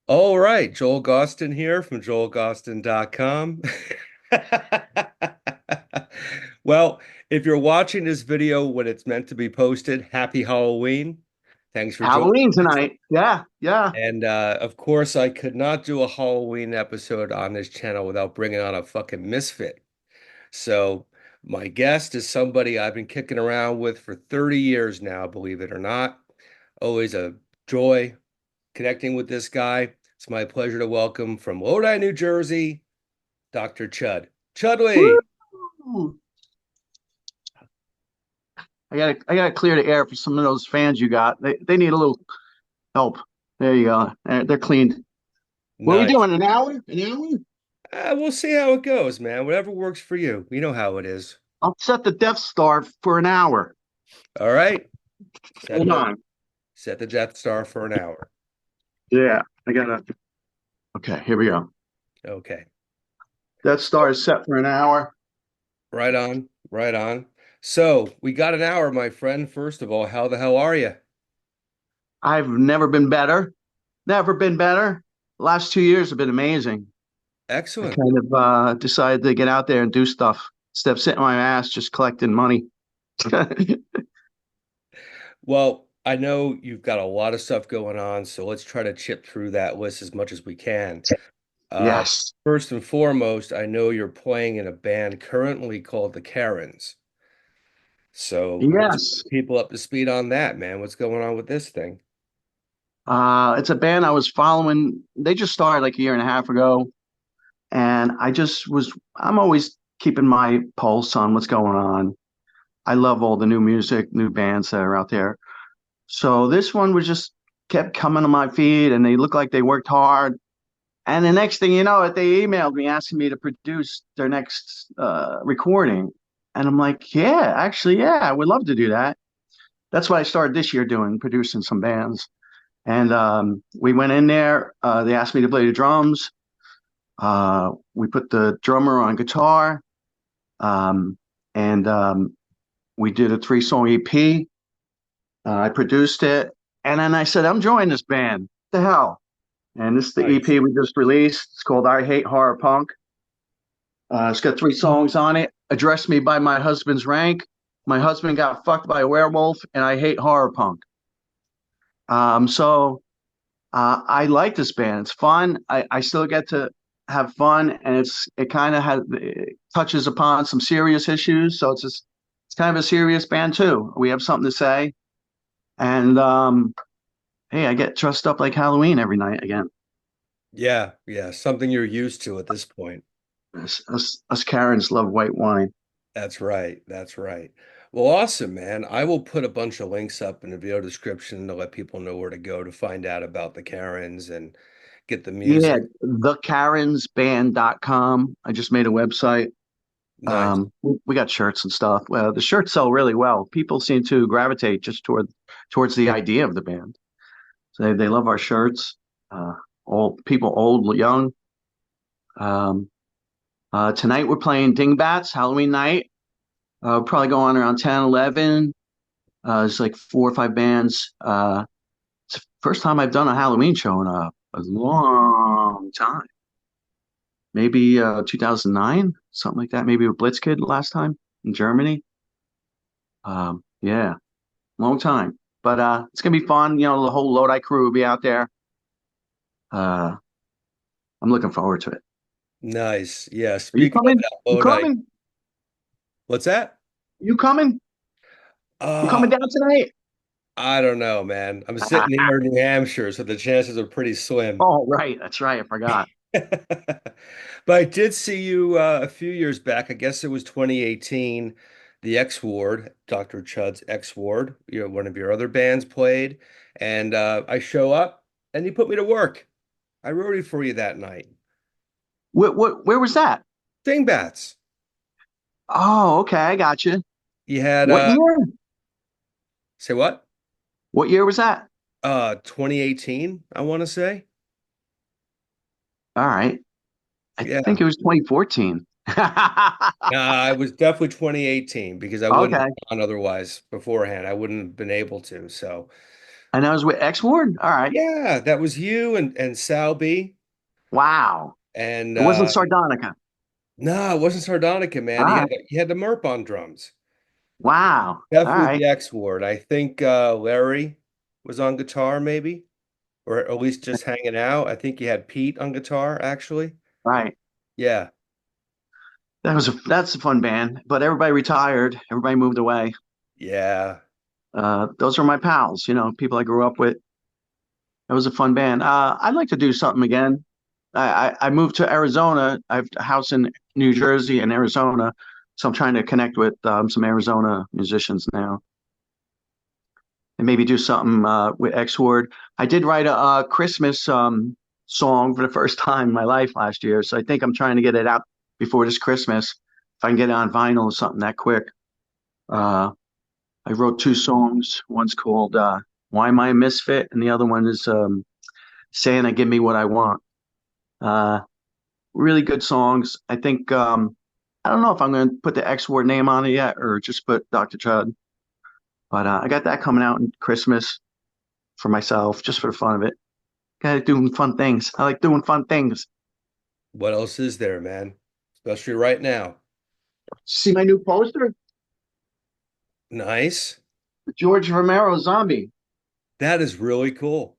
All right, Joel Gausten here from joelgausten.com. Well, if you're watching this video when it's meant to be posted, happy Halloween. Thanks for joining Halloween us. tonight. Yeah, yeah. And of course, I could not do a Halloween episode on this channel without bringing on a fucking misfit. So, my guest is somebody I've been kicking around with for 30 years now, believe it or not. Always a joy connecting with this guy. It's my pleasure to welcome from Lodi, New Jersey, Dr. Chud. Chudley. Woo! I gotta clear the air for some of those fans you got. They need a little help. There you go. They're cleaned. What are we Nice. doing? An hour? An hour? We'll see how it goes, man. Whatever works for you. You know how it is. I'll set the Death Star for an hour. All right. Set Hold the on. set the Death Star for an hour. Yeah, I gotta. Okay, here we go. Okay. Death Star is set for an hour. Right on. Right on. So we got an hour, my friend. First of all, how the hell are you? I've never been better. Never been better. The last 2 years have been amazing. I Excellent. kind of decided to get out there and do stuff instead of sitting on my ass just collecting money. Well, I know you've got a lot of stuff going on, so let's try to chip through that list as much as we can. Uh, Yes. First and foremost, I know you're playing in a band currently called the Karens. So let's Yes. get people up to speed on that, man. What's going on with this thing? It's a band I was following. They just started like a year and a half ago. And I'm always keeping my pulse on what's going on. I love all the new music, new bands that are out there. So this one was just kept coming to my feed and they looked like they worked hard. And the next thing you know, they emailed me asking me to produce their next recording. And I'm like, yeah, actually, yeah, I would love to do that. That's what I started this year doing, producing some bands. And we went in there. They asked me to play the drums. We put the drummer on guitar, um, and we did a three-song EP. I produced it, and then I said, "I'm joining this band. What the hell?" And this is the Nice. EP we just released. It's called "I Hate Horror Punk." It's got three songs on it. Address me by my husband's rank. My husband got fucked by a werewolf, and I hate horror punk. So I like this band. It's fun. I still get to have fun, and it kind of has it touches upon some serious issues. So it's kind of a serious band too. We have something to say, and hey, I get dressed up like Halloween every night again. Yeah, yeah, something you're used to at this point. Us Karens love white wine. That's right. That's right. Well, awesome, man. I will put a bunch of links up in the video description to let people know where to go to find out about the Karens and get the Yeah, music. thekarensband.com. I just made a website. Nice. We got shirts and stuff. Well, the shirts sell really well. People seem to gravitate just towards the idea of the band. So they love our shirts. Uh, Old people, old, young. Um, Tonight we're playing Dingbats Halloween night. Probably go on around 10, 11. It's like four or five bands. It's the first time I've done a Halloween show in a long time. Maybe 2009, something like that. Maybe with Blitzkid last time in Germany. Yeah, long time. But it's gonna be fun. You know, the whole Lodi crew will be out there. Uh, I'm looking forward to it. Nice. Yeah. Are you Speaking of coming? that You Lodi, coming? what's that? You coming? You Uh, coming down tonight? I don't know, man. I'm sitting here in New Hampshire, so the chances are pretty slim. Oh, right. That's right. I forgot. But I did see you a few years back. I guess it was 2018. The X Ward, Dr. Chud's X Ward. One of your other bands played, and I show up, and you put me to work. I wrote it for you that night. Where was that? Dingbats. Oh, okay. I got you. You had What year? say what? What year was that? 2018, I want to say. All right. I Yeah. think it was 2014. It was definitely 2018 because I wouldn't Okay. have gone otherwise beforehand. I wouldn't have been able to. So And I was with X Ward. All right. Yeah, that was you and Sal B. Wow. And It wasn't Sardonica. no, it wasn't Sardonica, All man. right. He had the Merp on drums. Wow. All Definitely right. the X Ward. I think Larry was on guitar, maybe, or at least just hanging out. I think you had Pete on guitar, actually. Right. Yeah, That's a fun band, but everybody retired. Everybody moved away. yeah. Those are my pals, people I grew up with. It was a fun band. I'd like to do something again. I moved to Arizona. I have a house in New Jersey and Arizona, so I'm trying to connect with some Arizona musicians now, and maybe do something with X Ward. I did write a Christmas song for the first time in my life last year, so I think I'm trying to get it out before this Christmas. If I can get it on vinyl or something that quick. Uh, I wrote two songs. One's called "Why Am I a Misfit," and the other one is "Santa, Give Me What I Want." Uh, really good songs. I think I don't know if I'm going to put the X Word name on it yet or just put Dr. Chud. But I got that coming out in Christmas for myself, just for the fun of it. Got doing fun things. I like doing fun things. What else is there, man? Especially right now. See my new poster? Nice. George Romero Zombie. That is really cool.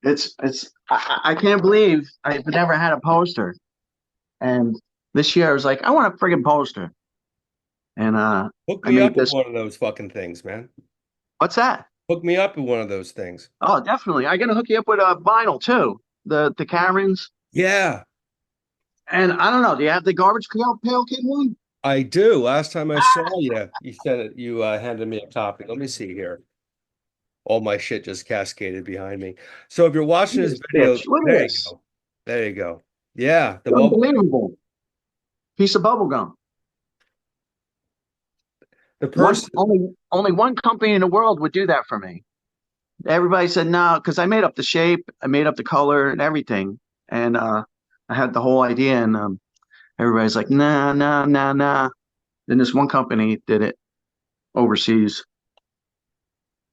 I can't believe I've never had a poster. And this year I was like, I want a friggin' poster. And Hook I me made up with this. one of those fucking things, man. What's that? Hook me up with one of those things. Oh, definitely. I gotta hook you up with a vinyl too. The KARENS. Yeah, And I don't know, do you have the Pail Kid one? I do. Last time I saw you, you sent it, you handed me a copy. Let me see here. All my shit just cascaded behind me. So if you're watching Look at this this video, bitch. Look at there you this. go. There you go. Yeah, the bubble gum. Unbelievable. Piece of bubble gum. The One person, only one company in the world would do that for me. Everybody said no, because I made up the shape, I made up the color and everything. And I had the whole idea and everybody's like, nah, nah, nah, nah. Then this one company did it overseas.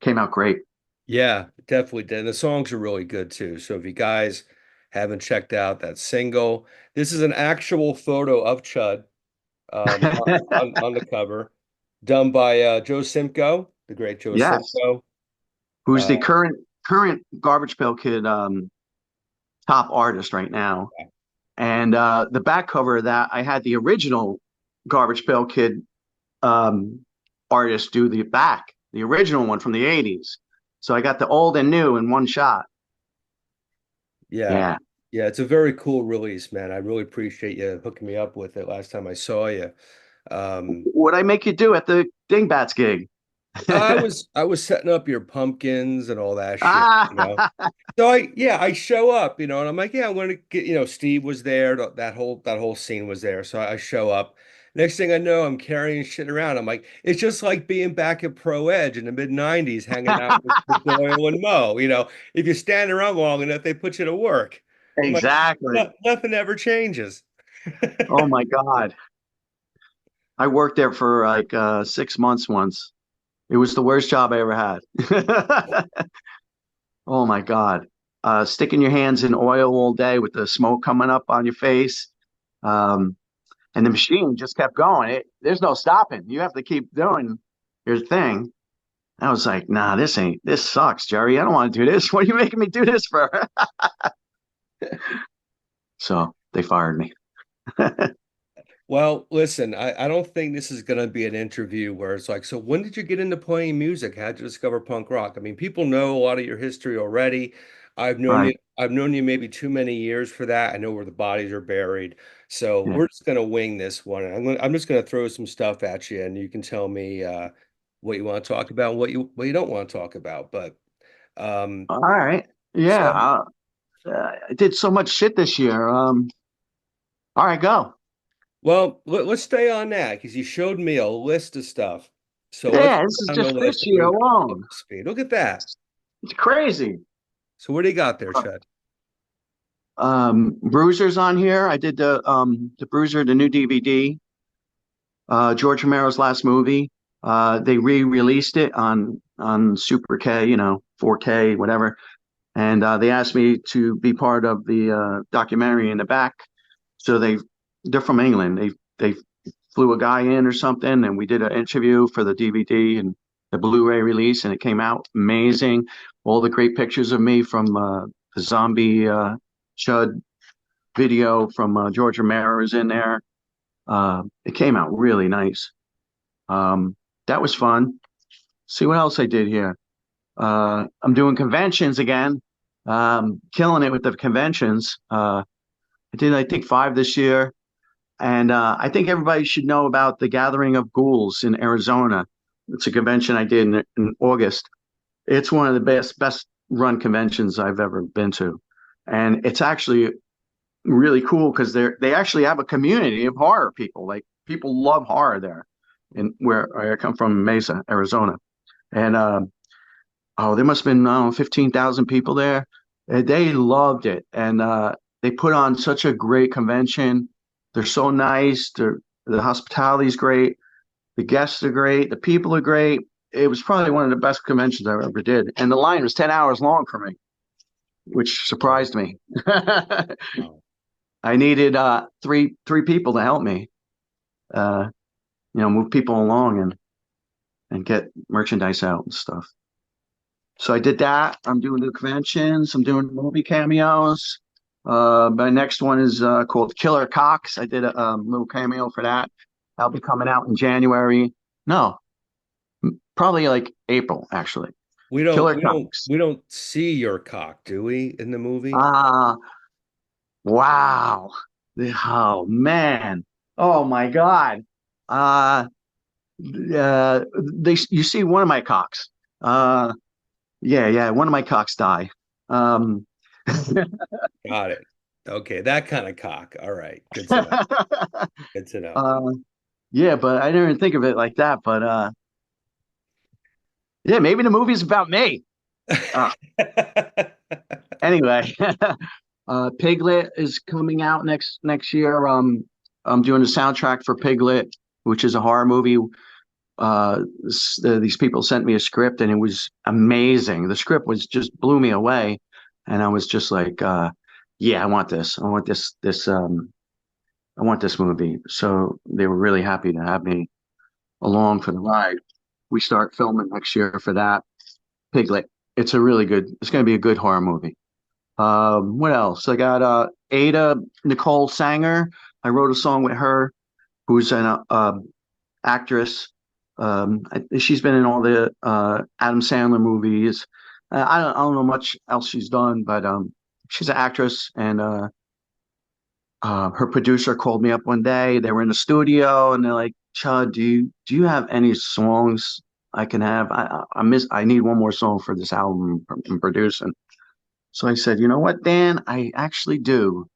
Came out great. yeah, definitely did. And the songs are really good too. So if you guys haven't checked out that single, this is an actual photo of Chud on the cover, done by Joe Simcoe, the great Joe Yes. Simcoe. Who's Uh, the current Garbage Pail Kid top artist right now. And the back cover of that, I had the original Garbage Pail Kid um, artist do the back, the original one from the 80s. So I got the old and new in one shot. yeah, Yeah. yeah, it's a very cool release, man. I really appreciate you hooking me up with it last time I saw you. Um, What'd I make you do at the Dingbats gig? I was setting up your pumpkins and all that shit, you know. Ah, So I show up, you know, and I'm like, yeah, I'm gonna get, you know, Steve was there, that whole scene was there. So I show up. Next thing I know, I'm carrying shit around. I'm like, it's just like being back at Pro Edge in the mid '90s, hanging out with Doyle and Mo. You know, if you stand around long enough, they put you to work. I'm like, exactly. Nothing ever changes. Oh my God. I worked there for like 6 months once. It was the worst job I ever had. Oh my God. Sticking your hands in oil all day with the smoke coming up on your face. Um, and the machine just kept going. There's no stopping. You have to keep doing your thing. I was like, nah, this sucks, Jerry. I don't want to do this. What are you making me do this for? So they fired me. Well, listen, I don't think this is going to be an interview where it's like, so when did you get into playing music? How'd you discover punk rock? I mean, people know a lot of your history already. Right. I've known you maybe too many years for that. I know where the bodies are buried. So Yeah. we're just going to wing this one. I'm just going to throw some stuff at you and you can tell me what you want to talk about and what you don't want to talk about. But um, All right. Yeah. so I did so much shit this year. All right, go. well, let's stay on that because you showed me a list of stuff. So let's Yeah, go this is down the just list this and year bring people up alone. to speed. Look at that. It's crazy. So what do you got there, Chad? Bruiser's on here. I did the Bruiser, the new DVD. George Romero's last movie. They re-released it on Super K, 4K, whatever. And they asked me to be part of the documentary in the back. So they're from England. They flew a guy in or something, and we did an interview for the DVD and the Blu-ray release, and it came out amazing. All the great pictures of me from the zombie Chud video from George Romero is in there. It came out really nice. Um, that was fun. See what else I did here. I'm doing conventions again. Killing it with the conventions. I did, I think, 5 this year. And I think everybody should know about the Gathering of Ghouls in Arizona. It's a convention I did in August. It's one of the best run conventions I've ever been to. And it's actually really cool because they actually have a community of horror people. Like people love horror there, in where I come from, Mesa, Arizona. And oh, there must have been, I don't know, 15,000 people there. They loved it, and they put on such a great convention. They're so nice. The hospitality is great. The guests are great. The people are great. It was probably one of the best conventions I ever did, and the line was 10 hours long for me, which Oh, surprised me. wow. I needed three people to help me, uh, move people along and get merchandise out and stuff. So I did that. I'm doing the conventions. I'm doing movie cameos. My next one is called Killer Cox. I did a little cameo for that. That'll be coming out in January. No, probably like April, actually. We don't Killer we don't Cox. we don't see your cock, do we, in the movie? Ah, wow. Oh man. Oh my God. Uh, you see one of my cocks. Uh, yeah, one of my cocks die. Um, Got it. Okay, that kind of cock. All right, good to know. Good to know. uh, yeah, but I didn't even think of it like that. But yeah, maybe the movie's about me. Uh, anyway, Piglet is coming out next year. I'm doing the soundtrack for Piglet, which is a horror movie. These people sent me a script, and it was amazing. The script was just blew me away, and I was just like, yeah, I want this. I want this. I want this movie. So they were really happy to have me along for the ride. We start filming next year for that. Piglet. It's going to be a good horror movie. What else? I got Ada Nicole Sanger. I wrote a song with her, who's an actress. She's been in all the Adam Sandler movies. I don't know much else she's done, but she's an actress, and her producer called me up one day. They were in the studio, and they're like, "Chud, do you have any songs I can have? I need one more song for this album I'm producing." So I said, "You know what, Dan? I actually do."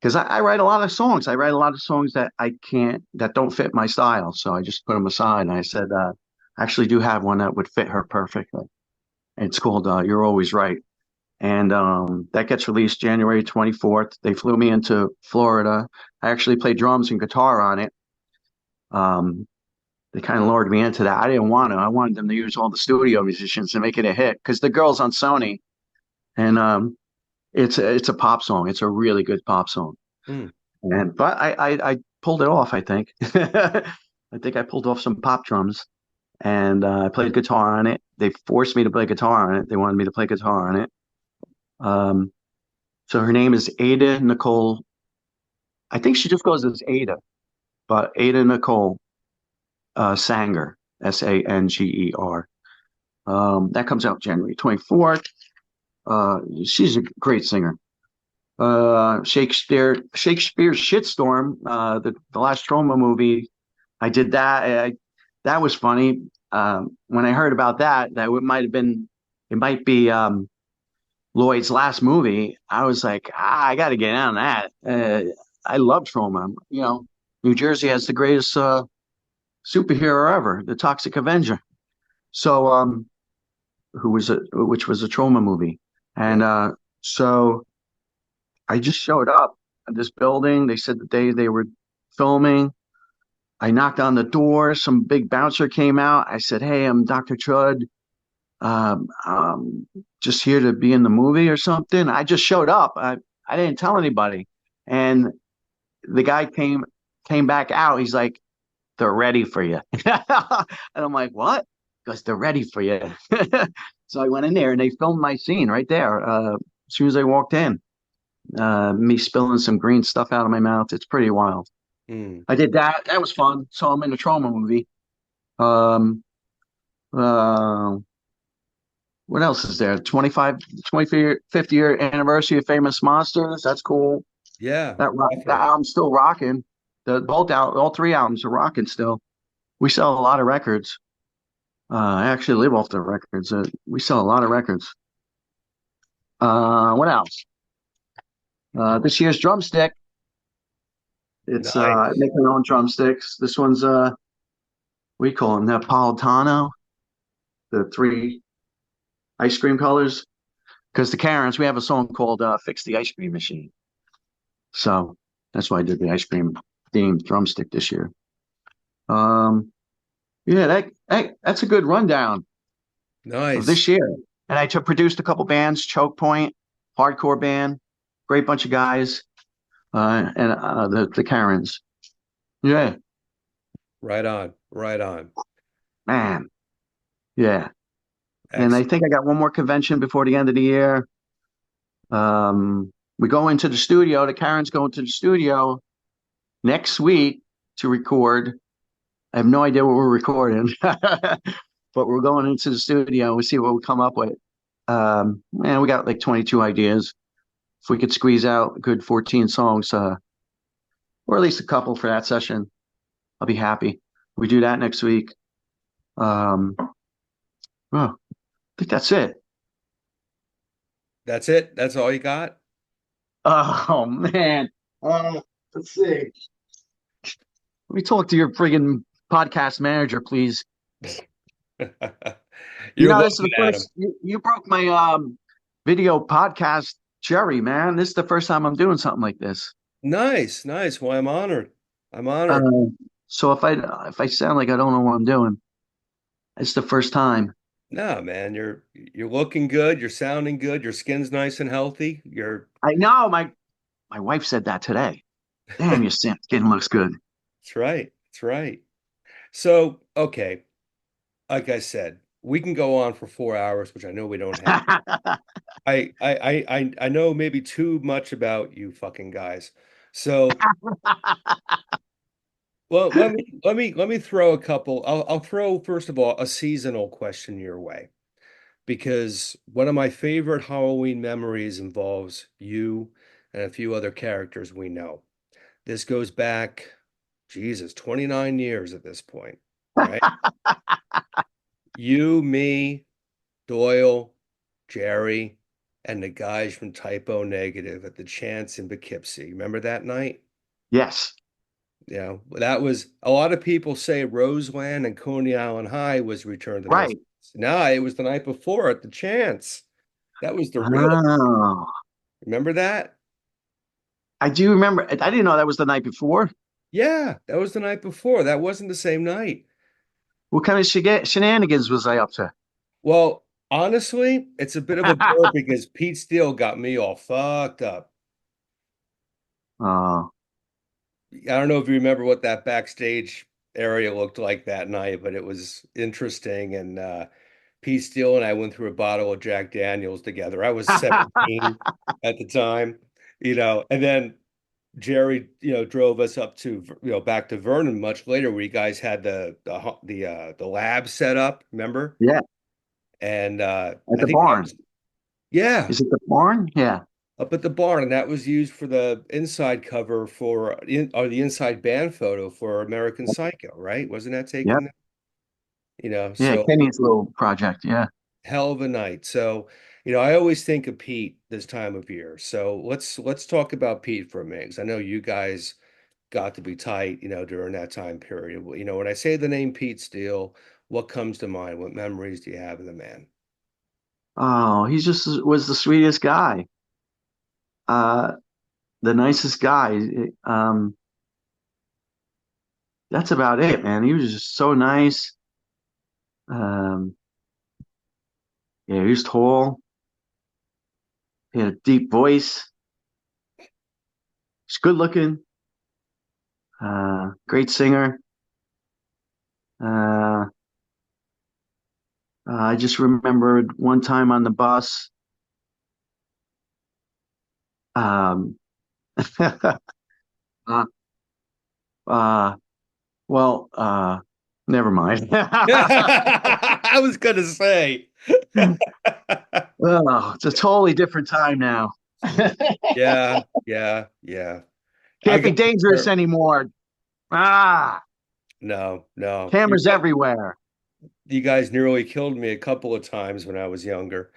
Because I write a lot of songs. I write a lot of songs that don't fit my style. So I just put them aside. And I said, I actually do have one that would fit her perfectly. It's called You're Always Right. And that gets released January 24th. They flew me into Florida. I actually played drums and guitar on it. Um, they kind of lured me into that. I didn't want to. I wanted them to use all the studio musicians and make it a hit because the girl's on Sony. And it's a pop song. It's a really good pop song. Hmm. But I pulled it off, I think. I think I pulled off some pop drums and I played guitar on it. They forced me to play guitar on it. They wanted me to play guitar on it. Um, so her name is Ada Nicole. I think she just goes as Ada, but Ada Nicole Sanger, Sanger. That comes out January 24th. She's a great singer. Shakespeare's Shitstorm, the last Troma movie. I did that. That was funny. When I heard about that it might be Lloyd's last movie. I was like, I got to get on that. I love Troma. New Jersey has the greatest superhero ever, the Toxic Avenger. So, which was a Troma movie, and Right. so. I just showed up at this building. They said that they were filming. I knocked on the door. Some big bouncer came out. I said, "Hey, I'm Dr. Chud." um, um, just here to be in the movie or something. I just showed up. I didn't tell anybody. And the guy came back out. He's like, they're ready for you. And I'm like, what? Because they're ready for you. So I went in there and they filmed my scene right there. As soon as I walked in, me spilling some green stuff out of my mouth. It's pretty wild. Hmm. I did that. That was fun. So I'm in a trauma movie. Um, uh, what else is there? 25th year anniversary of Famous Monsters. That's cool. Yeah, That definitely. album's still rocking. All three albums are rocking still. We sell a lot of records. I actually live off the records. We sell a lot of records. What else? This year's drumstick. It's Nice. making our own drumsticks. This one's we call it Napolitano, the three ice cream colors. Because the Karens, we have a song called "Fix the Ice Cream Machine." So that's why I did the ice cream themed drumstick this year. Um, yeah, that's a good rundown of Nice. this year. And I produced a couple bands, Choke Point, hardcore band, great bunch of guys, and the Karens. Yeah, Right on. Right on. man, yeah. And I Excellent. think I got one more convention before the end of the year. We go into the studio. The Karens go into the studio next week to record. I have no idea what we're recording, but we're going into the studio. We see what we come up with. And we got like 22 ideas. If we could squeeze out a good 14 songs, or at least a couple for that session, I'll be happy. We do that next week. Um, oh, I think that's it. That's it. That's all you got? Oh man. Let's see. Let me talk to your friggin' podcast manager, please. You're This is the welcome, Adam. first you broke my video podcast cherry, man. This is the first time I'm doing something like this. Nice, nice. Well, I'm honored. I'm Uh, honored. so if I sound like I don't know what I'm doing, it's the first time. No, man, you're looking good. You're sounding good. Your skin's nice and healthy. You're I know my wife said that today. Damn, your skin looks good. That's right. That's right. So, okay, like I said, we can go on for 4 hours, which I know we don't have. I know maybe too much about you fucking guys. So, well, let me throw a couple. I'll throw first of all a seasonal question your way because one of my favorite Halloween memories involves you and a few other characters we know. This goes back, Jesus, 29 years at this point, right? You, me, Doyle, Jerry, and the guys from Typo Negative at the Chance in Poughkeepsie. Remember that night? Yes, That was a lot of people say Roseland and Coney Island High was Return to Misfits. right. No, it was the night before at the Chance. That was the real. Oh, Remember that? I do remember. I didn't know that was the night before. Yeah, that was the night before. That wasn't the same night. What kind of shenanigans was I up to? Well, honestly, it's a bit of a blur because Pete Steele got me all fucked up. Oh, I don't know if you remember what that backstage area looked like that night, but it was interesting. And Pete Steele and I went through a bottle of Jack Daniels together. I was 17 at the time, and then Jerry, drove us up to, back to Vernon much later, where you guys had the lab set up, remember? yeah, And at I the think that barn. was, yeah, Is it the barn? Yeah, up at the barn, and that was used for the inside cover or the inside band photo for American Psycho, right? Wasn't that yeah, taken? yeah. So Kenny's little project. Yeah. hell of a night. So, I always think of Pete this time of year. So let's talk about Pete for a minute, because I know you guys got to be tight, during that time period. Well, when I say the name Pete Steele, what comes to mind? What memories do you have of the man? Oh, he just was the sweetest guy. Uh, the nicest guy. That's about it, man. He was just so nice. Um, Yeah, he was tall. He had a deep voice. He's good looking. Great singer. Uh, I just remembered one time on the bus. Um, uh, uh, well, never mind. I was gonna say. Oh, it's a totally different time now. Yeah, yeah, yeah. I Can't be got dangerous anymore. Ah, no, no. cameras everywhere. You guys nearly killed me a couple of times when I was younger,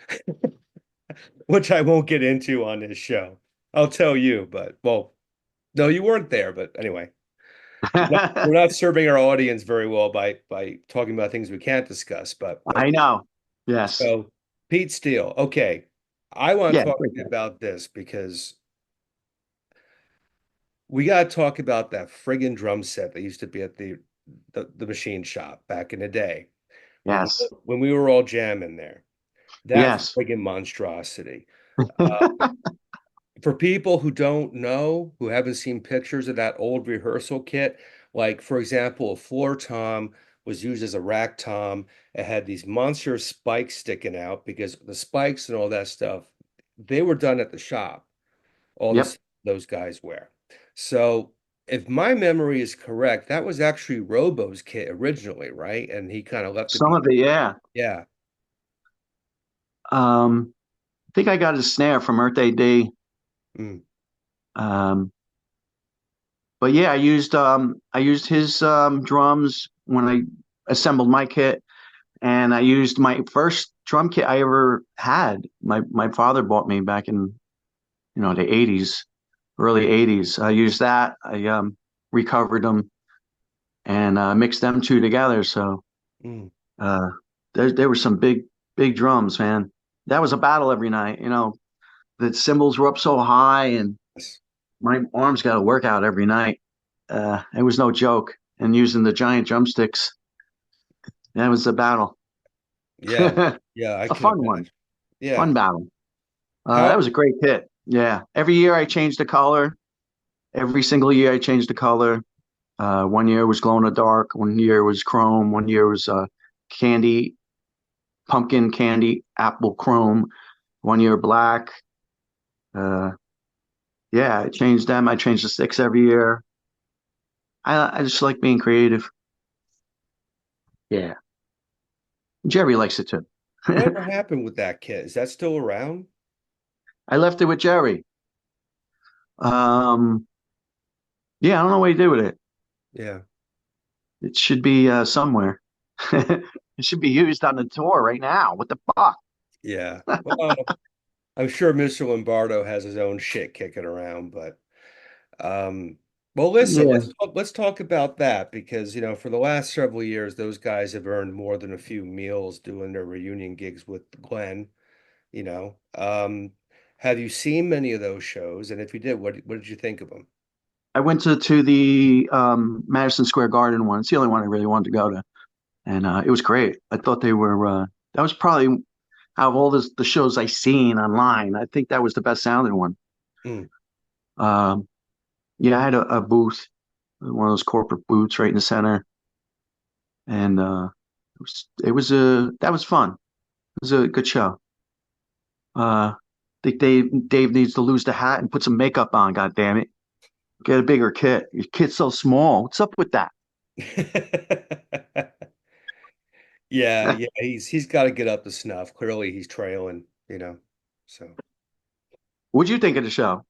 which I won't get into on this show. I'll tell you, but well, no, you weren't there, but anyway. We're not serving our audience very well by talking about things we can't discuss, but I okay. know. Yes. So Pete Steele. Okay. I want to Yeah. talk Great to you guy. about this because we got to talk about that friggin' drum set that used to be at the machine shop back in the day when we, Yes. when we were all jamming there. That Yes. friggin' monstrosity. For people who don't know, who haven't seen pictures of that old rehearsal kit, like for example, a floor tom was used as a rack tom. It had these monster spikes sticking out because the spikes and all that stuff, they were done at the shop, all Yep. this those guys wear. So if my memory is correct, that was actually Robo's kit originally, right? And he kind of left it Some of behind. it, yeah. Yeah. I think I got a snare from Earth AD. Mm. Um, but yeah, I used his drums when I assembled my kit, and I used my first drum kit I ever had. My father bought me back in the '80s, early '80s. I used that. I recovered them and mixed them two together. So Mm. uh, there were some big drums, man. That was a battle every night. The cymbals were up so high, and Yes. my arms got to work out every night. It was no joke. And using the giant drumsticks, that was a battle. Yeah. A Yeah, I can fun one, imagine. Yeah. fun battle. That How was a great kit. Yeah. Every year I changed the color. Every single year I changed the color. One year was glow in the dark. One year was chrome. One year was candy, pumpkin candy, apple chrome. One year black. Uh, yeah, I changed them. I changed the sticks every year. I just like being creative. Yeah. Jerry likes it too. whatever happened with that kit? Is that still around? I left it with Jerry. Um, yeah, I don't know what he did with it. Yeah. It should be somewhere. It should be used on the tour right now. What the fuck? Yeah. Well, I'm sure Mr. Lombardo has his own shit kicking around, but um well listen, Yeah, let's talk about that because for the last several years those guys have earned more than a few meals doing their reunion gigs with Glenn, you know. Have you seen many of those shows? And if you did, what did you think of them? I went to the Madison Square Garden one. It's the only one I really wanted to go to, and it was great. I thought they were. That was probably out of all the shows I seen online. I think that was the best sounding one. Mm, Um, yeah, I had a booth, one of those corporate booths right in the center, and it was a that was fun. It was a good show. I think Dave needs to lose the hat and put some makeup on. God damn it, get a bigger kit. Your kit's so small. What's up with that? mm. Yeah, yeah, he's got to get up to snuff. Clearly, he's trailing. So What'd you think of the show?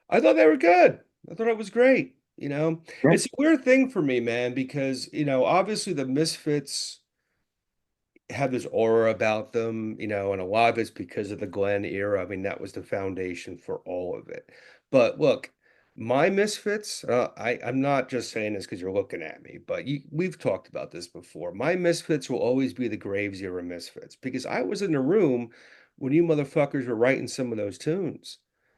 I thought they were good. I thought it was great. Yeah, It's a weird thing for me, man, because obviously the Misfits have this aura about them, and a lot of it's because of the Glenn era. I mean, that was the foundation for all of it. But look, my Misfits, I'm not just saying this because you're looking at me, but we've talked about this before. My Misfits will always be the Graves era Misfits because I was in the room when you motherfuckers were writing some of those tunes.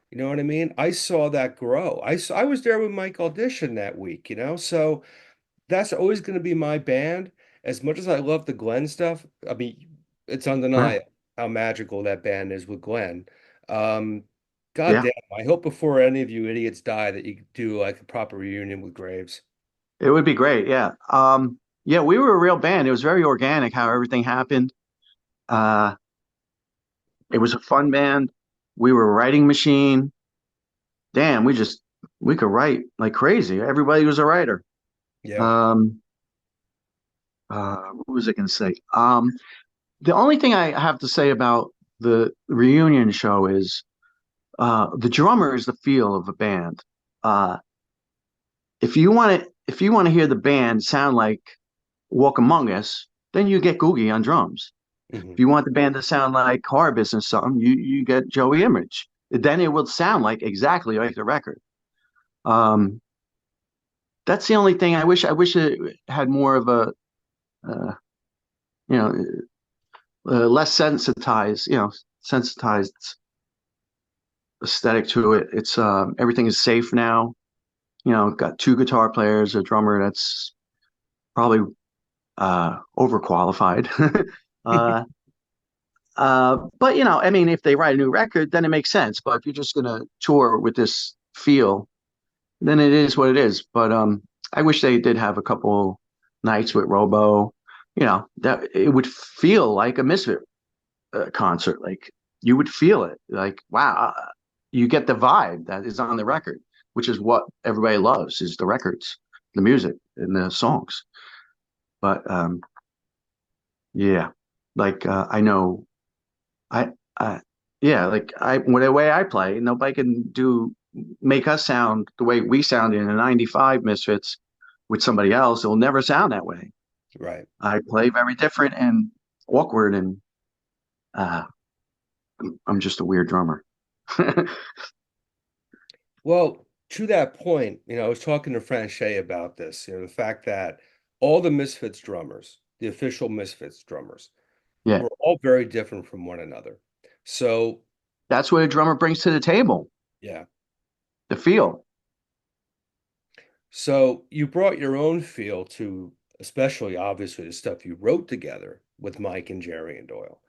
You know what I mean? I saw that grow. I was there when Mike auditioned that week. So that's always going to be my band. As much as I love the Glenn stuff, I mean, it's yeah. undeniable. how magical that band is with Glenn. Um, God Yeah, damn, I hope before any of you idiots die that you do like a proper reunion with Graves. it would be great. Yeah. Yeah, we were a real band. It was very organic how everything happened. Uh, it was a fun band. We were a writing machine. Damn, we could write like crazy. Everybody was a writer. Yeah. Um, what was I going to say? The only thing I have to say about the reunion show is the drummer is the feel of a band. Uh, if you want to hear the band sound like Walk Among Us, then you get Googie on drums. Hmm. If you want the band to sound like Car Business something, you get Joey Image. Then it will sound like exactly like the record. Um, that's the only thing I wish it had more of a uh, you know less sensitized sensitized aesthetic to it. It's everything is safe now. Got two guitar players, a drummer that's probably overqualified. uh, but I mean, if they write a new record, then it makes sense. But if you're just gonna tour with this feel, then it is what it is. But I wish they did have a couple nights with Robo. That it would feel like a Misfit concert. Like you would feel it. Like wow, you get the vibe that is on the record, which is what everybody loves: is the records, the music, and the songs. But yeah, like I know I yeah, like the way I play, nobody can make us sound the way we sound in a '95 Misfits with somebody else. It will never sound that way. Right. I play very different and awkward, and uh, I'm just a weird drummer. Well, to that point, I was talking to Franchet about this, the fact that all the Misfits drummers, the official Misfits drummers, Yeah, were all very different from one another. So, that's what a drummer brings to the table, yeah. the feel. So you brought your own feel to, especially obviously the stuff you wrote together with Mike and Jerry and Doyle.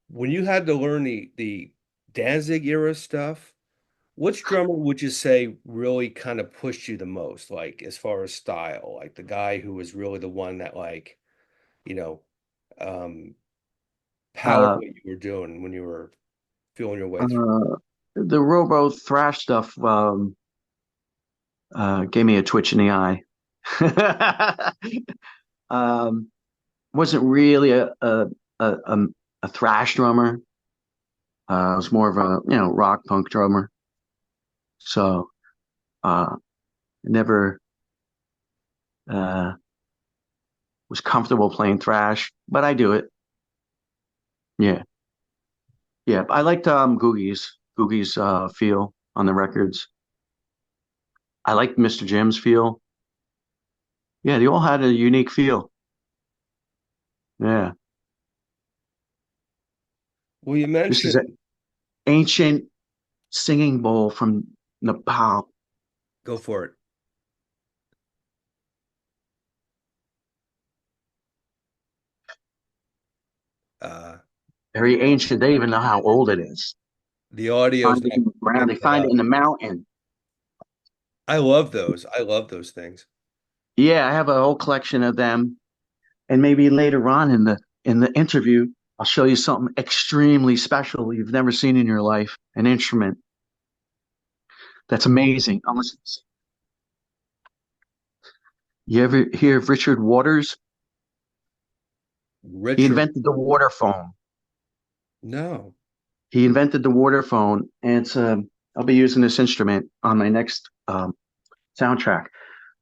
When you had to learn the Danzig era stuff, which drummer would you say really kind of pushed you the most, like as far as style, like the guy who was really the one that you know, um, powered Uh, what you were doing when you were feeling your way through? uh, the Robo thrash stuff gave me a twitch in the eye. um, wasn't really a, a thrash drummer. I was more of a rock punk drummer. So never uh, was comfortable playing thrash, but I do it. Yeah, yeah. I liked Googie's feel on the records. I liked Mr. Jim's feel. Yeah, they all had a unique feel. Yeah, Well, you this is an mentioned ancient singing bowl from Nepal. go for it. Uh, Very ancient. They even know how old it is. the audio's Find it not in the ground. picking They that find it up. in the mountain. I love those. I love those things. Yeah, I have a whole collection of them. And maybe later on in the interview, I'll show you something extremely special you've never seen in your life, an instrument that's amazing. You ever hear of Richard Waters? He Richard, invented the water phone. no. He invented the water phone, and I'll be using this instrument on my next soundtrack.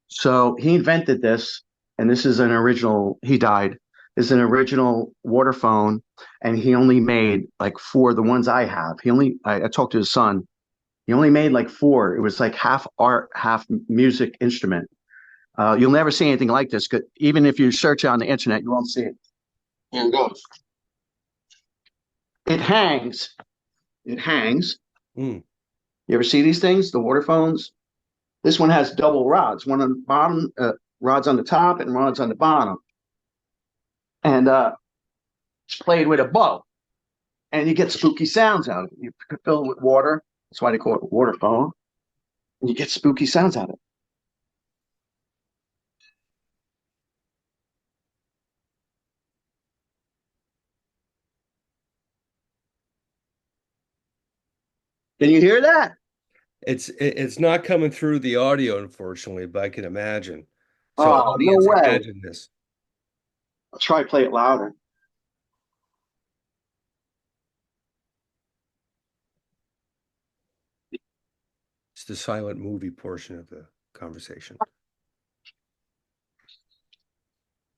So he invented this, and this is an original. He died. Is an original water phone, and he only made like four. The ones I have, I talked to his son. He only made like four. It was like half art, half music instrument. You'll never see anything like this. Even if you search on the internet, you won't see it. Here it goes. It hangs. It hangs. Mm. You ever see these things? The water phones. This one has double rods. One on the bottom, rods on the top, and rods on the bottom. And it's played with a bow. and you get spooky sounds out of it. You could fill it with water. That's why they call it a water phone. And you get spooky sounds out of it. Can you hear that? It's not coming through the audio, unfortunately, but I can imagine. So, Oh, no audience, way. imagine this. I'll try to play it louder. It's the silent movie portion of the conversation.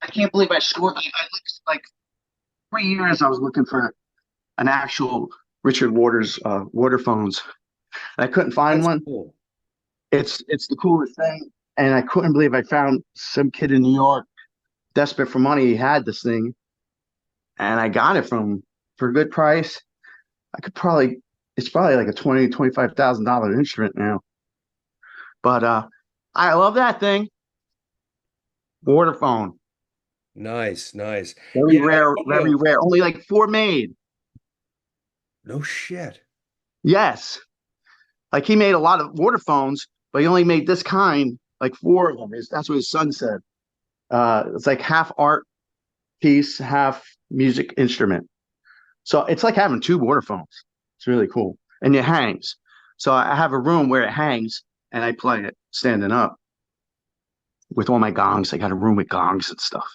I can't believe I scored. I looked like 3 years. I was looking for an actual Richard Waters water phones. I couldn't find That's one. cool. It's the coolest thing, and I couldn't believe I found some kid in New York desperate for money. He had this thing, and I got it from him for a good price. I could probably it's probably like a $25,000 instrument now. But I love that thing. Water phone. Nice, nice. Very Yeah, rare, very audio. rare. Only like four made. No shit. Yes. Like he made a lot of water phones, but he only made this kind, like four of them. That's what his son said. It's like half art piece, half music instrument. So it's like having two water phones. It's really cool. And it hangs. So I have a room where it hangs and I play it standing up with all my gongs. I got a room with gongs and stuff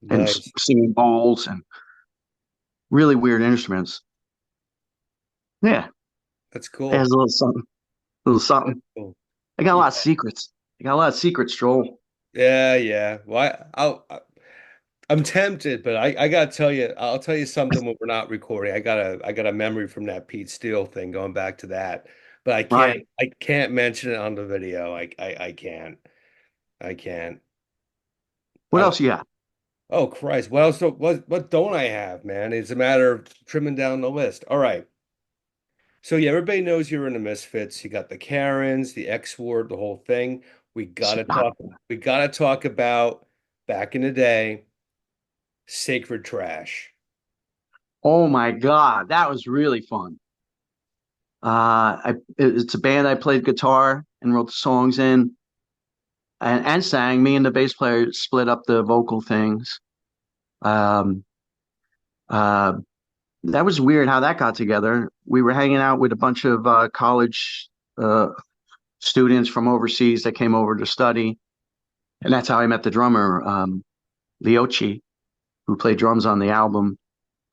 and Nice. singing bowls and really weird instruments. Yeah, That's it has cool. a little something, little That's something. cool. I got a Yeah, lot of secrets. I got a lot of secrets, Joel. yeah, yeah. Well, I'm tempted, but I gotta tell you, I'll tell you something when we're not recording. I got a memory from that Pete Steele thing, going back to that. But Right. I can't mention it on the video. I can't. I can't. What I else you got? Oh Christ. What else what don't I have, man? It's a matter of trimming down the list. All right. So yeah, everybody knows you're in the Misfits. You got the Karens, the X Ward, the whole thing. We gotta talk, we gotta talk about back in the day, sacred trash. Oh my God, that was really fun. It's a band I played guitar and wrote the songs in and sang. Me and the bass player split up the vocal things. Um, uh, that was weird how that got together. We were hanging out with a bunch of college uh, students from overseas that came over to study, and that's how I met the drummer, Leochi, who played drums on the album.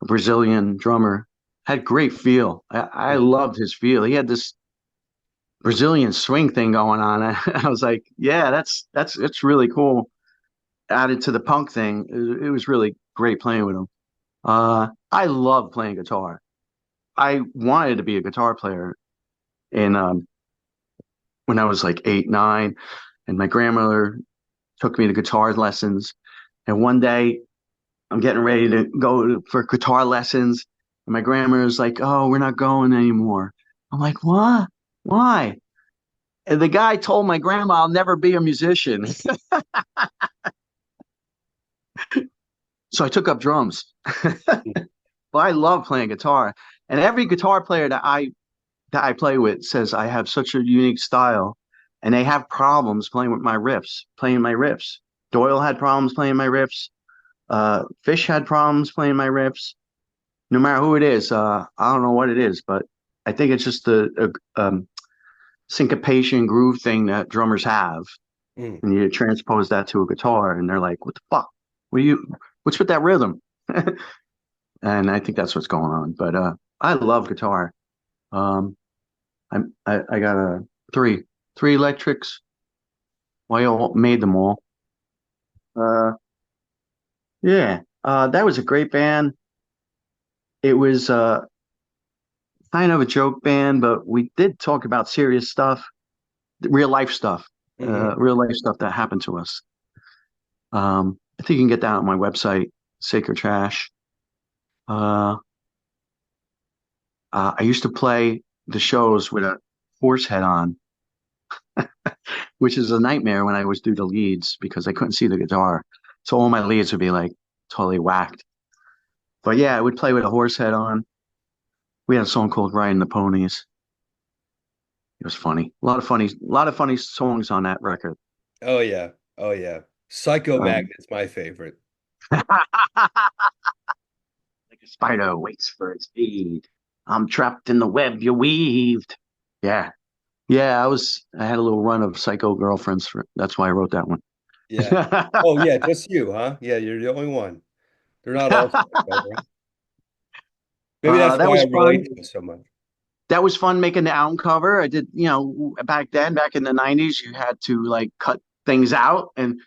A Brazilian drummer, had great feel. I Mm. loved his feel. He had this Brazilian swing thing going on. I was like, yeah, that's it's really cool. Added to the punk thing, it was really great playing with him. I love playing guitar. I wanted to be a guitar player in when I was like 8, 9, and my grandmother took me to guitar lessons. And one day I'm getting ready to go for guitar lessons, and my grandmother's like, "Oh, we're not going anymore." I'm like, "What? Why?" And the guy told my grandma I'll never be a musician. So I took up drums. But I love playing guitar. And every guitar player that I play with says I have such a unique style and they have problems playing with my riffs, playing my riffs. Doyle had problems playing my riffs. Fish had problems playing my riffs. No matter who it is, I don't know what it is, but I think it's just the syncopation groove thing that drummers have. Mm. And you transpose that to a guitar and they're like, what the fuck? What's with that rhythm? And I think that's what's going on. But I love guitar. Um, I got a three electrics. Well, I made them all. Uh, yeah, that was a great band. It was kind of a joke band, but we did talk about serious stuff, Hmm. real life stuff that happened to us. I think you can get that on my website, Sacred Trash. Uh, I used to play the shows with a horse head on, which is a nightmare when I was do the leads because I couldn't see the guitar. So all my leads would be like totally whacked. But yeah, I would play with a horse head on. We had a song called "Riding the Ponies." It was funny. A lot of funny songs on that record. Oh yeah. Oh yeah. Psycho Um, Magnet's my favorite. like a spider waits for its feed. I'm trapped in the web you weaved. Yeah, yeah. I had a little run of psycho girlfriends. That's why I wrote that one. Yeah. Oh yeah, just you, huh? Yeah, you're the only one. They're not all psycho, right? Maybe that's That why I was relate fun. to it so much. That was fun making the album cover. I did, back then, back in the '90s, you had to like cut things out and